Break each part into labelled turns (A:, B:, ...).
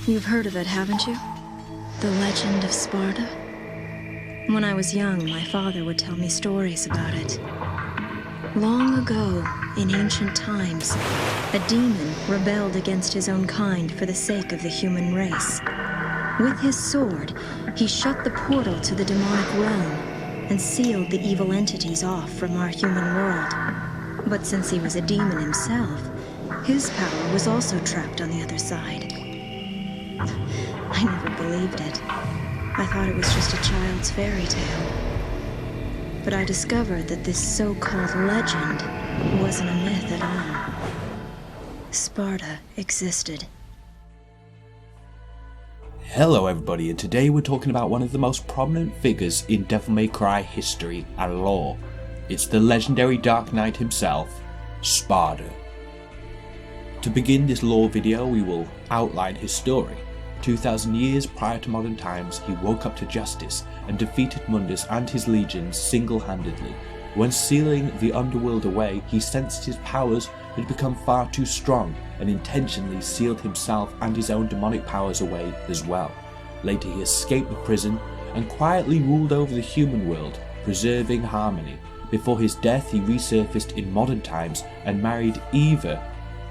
A: You've heard of it, haven't you? The legend of Sparda? When I was young, my father would tell me stories about it. Long ago, in ancient times, a demon rebelled against his own kind for the sake of the human race. With his sword, he shut the portal to the demonic realm and sealed the evil entities off from our human world. But since he was a demon himself, his power was also trapped on the other side. I never believed it. I thought it was just a child's fairy tale. But I discovered that this so-called legend wasn't a myth at all. Sparda existed.
B: Hello everybody, and today we're talking about one of the most prominent figures in Devil May Cry history and lore. It's the legendary Dark Knight himself, Sparda. To begin this lore video, we will outline his story. 2,000 years prior to modern times, he woke up to justice and defeated Mundus and his legions single-handedly. When sealing the underworld away, he sensed his powers had become far too strong and intentionally sealed himself and his own demonic powers away as well. Later he escaped the prison and quietly ruled over the human world, preserving harmony. Before his death, he resurfaced in modern times and married Eva,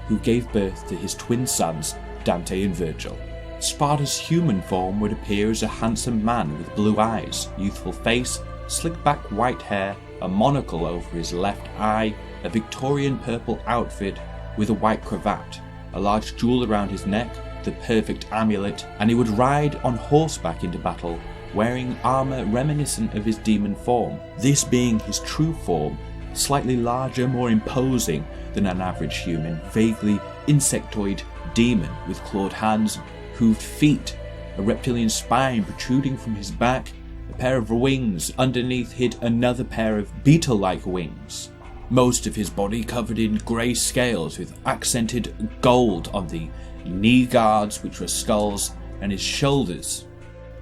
B: who gave birth to his twin sons, Dante and Virgil. Sparda's human form would appear as a handsome man with blue eyes, youthful face, slicked back white hair, a monocle over his left eye, a Victorian purple outfit with a white cravat, a large jewel around his neck, the perfect amulet, and he would ride on horseback into battle, wearing armour reminiscent of his demon form. This being his true form, slightly larger, more imposing than an average human, vaguely insectoid demon with clawed hands, hooved feet, a reptilian spine protruding from his back, a pair of wings underneath hid another pair of beetle-like wings. Most of his body covered in grey scales with accented gold on the knee guards, which were skulls, and his shoulders.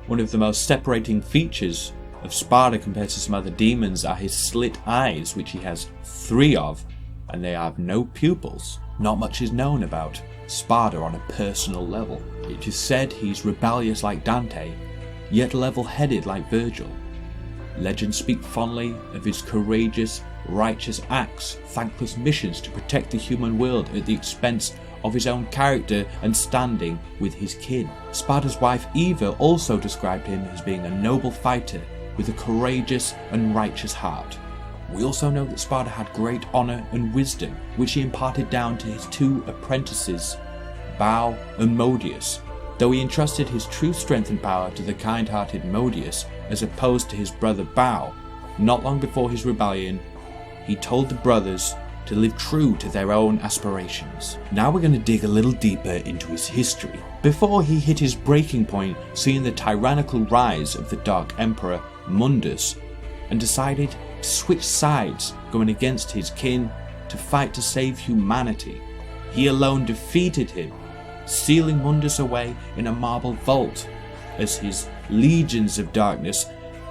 B: One of the most separating features of Sparda compared to some other demons are his slit eyes, which he has 3 of, and they have no pupils. Not much is known about Sparda on a personal level. It is said he's rebellious like Dante, yet level-headed like Virgil. Legends speak fondly of his courageous, righteous acts, thankless missions to protect the human world at the expense of his own character and standing with his kin. Sparda's wife Eva also described him as being a noble fighter with a courageous and righteous heart. We also know that Sparda had great honour and wisdom, which he imparted down to his 2 apprentices, Bao and Modius, though he entrusted his true strength and power to the kind-hearted Modius as opposed to his brother Bao. Not long before his rebellion, he told the brothers to live true to their own aspirations. Now we're going to dig a little deeper into his history. Before he hit his breaking point, seeing the tyrannical rise of the Dark Emperor Mundus, and decided to switch sides, going against his kin to fight to save humanity. He alone defeated him, sealing Mundus away in a marble vault. As his legions of darkness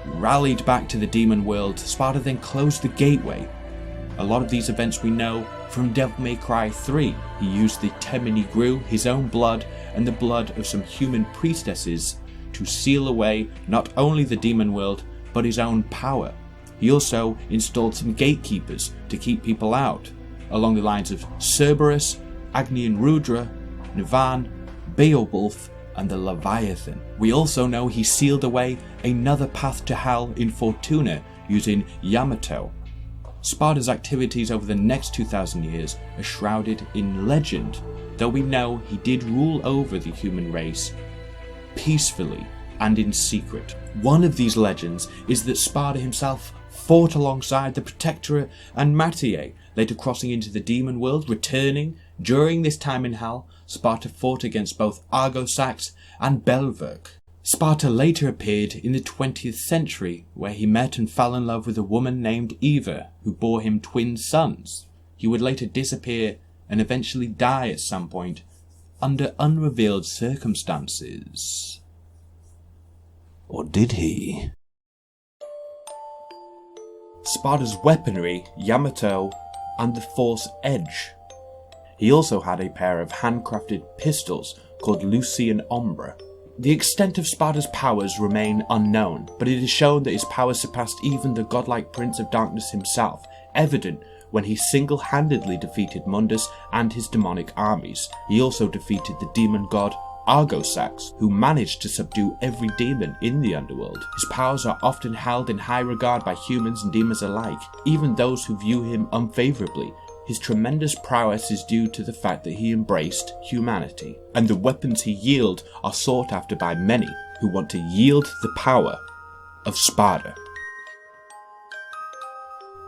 B: rallied back to the demon world, Sparda then closed the gateway. A lot of these events we know from Devil May Cry 3. He used the Temini Gru, his own blood, and the blood of some human priestesses to seal away not only the demon world, but his own power. He also installed some gatekeepers to keep people out, along the lines of Cerberus, Agni and Rudra, Nivan, Beowulf, and the Leviathan. We also know he sealed away another path to hell in Fortuna using Yamato. Sparda's activities over the next 2,000 years are shrouded in legend, though we know he did rule over the human race peacefully and in secret. One of these legends is that Sparda himself fought alongside the Protectorate and Martier, later crossing into the demon world, returning. During this time in hell, Sparta fought against both Argosax and Belverk. Sparta later appeared in the 20th century, where he met and fell in love with a woman named Eva, who bore him twin sons. He would later disappear and eventually die at some point, under unrevealed circumstances. Or did he? Sparda's weaponry, Yamato, and the Force Edge. He also had a pair of handcrafted pistols called Lucian Ombra. The extent of Sparda's powers remain unknown, but it is shown that his powers surpassed even the godlike Prince of Darkness himself, evident when he single-handedly defeated Mundus and his demonic armies. He also defeated the demon god Argosax, who managed to subdue every demon in the underworld. His powers are often held in high regard by humans and demons alike, even those who view him unfavourably. His tremendous prowess is due to the fact that he embraced humanity, and the weapons he wielded are sought after by many who want to yield the power of Sparda.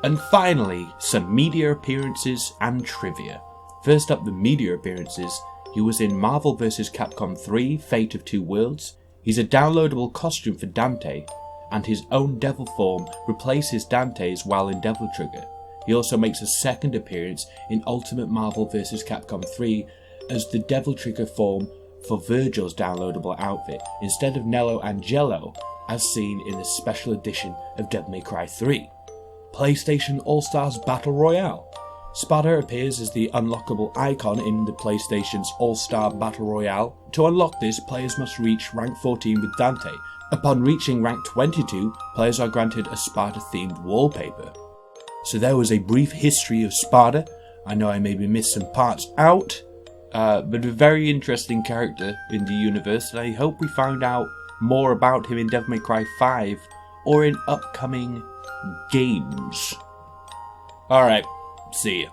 B: And finally, some media appearances and trivia. First up, the media appearances. He was in Marvel vs. Capcom 3, Fate of Two Worlds. He's a downloadable costume for Dante, and his own devil form replaces Dante's while in Devil Trigger. He also makes a second appearance in Ultimate Marvel vs. Capcom 3 as the Devil Trigger form for Virgil's downloadable outfit, instead of Nello Angelo, as seen in the special edition of Devil May Cry 3. PlayStation All-Stars Battle Royale. Sparda appears as the unlockable icon in the PlayStation's All-Star Battle Royale. To unlock this, players must reach rank 14 with Dante. Upon reaching rank 22, players are granted a Sparda-themed wallpaper. So there was a brief history of Sparda. I know I maybe missed some parts out, but a very interesting character in the universe, and I hope we find out more about him in Devil May Cry 5 or in upcoming games. Alright, see ya.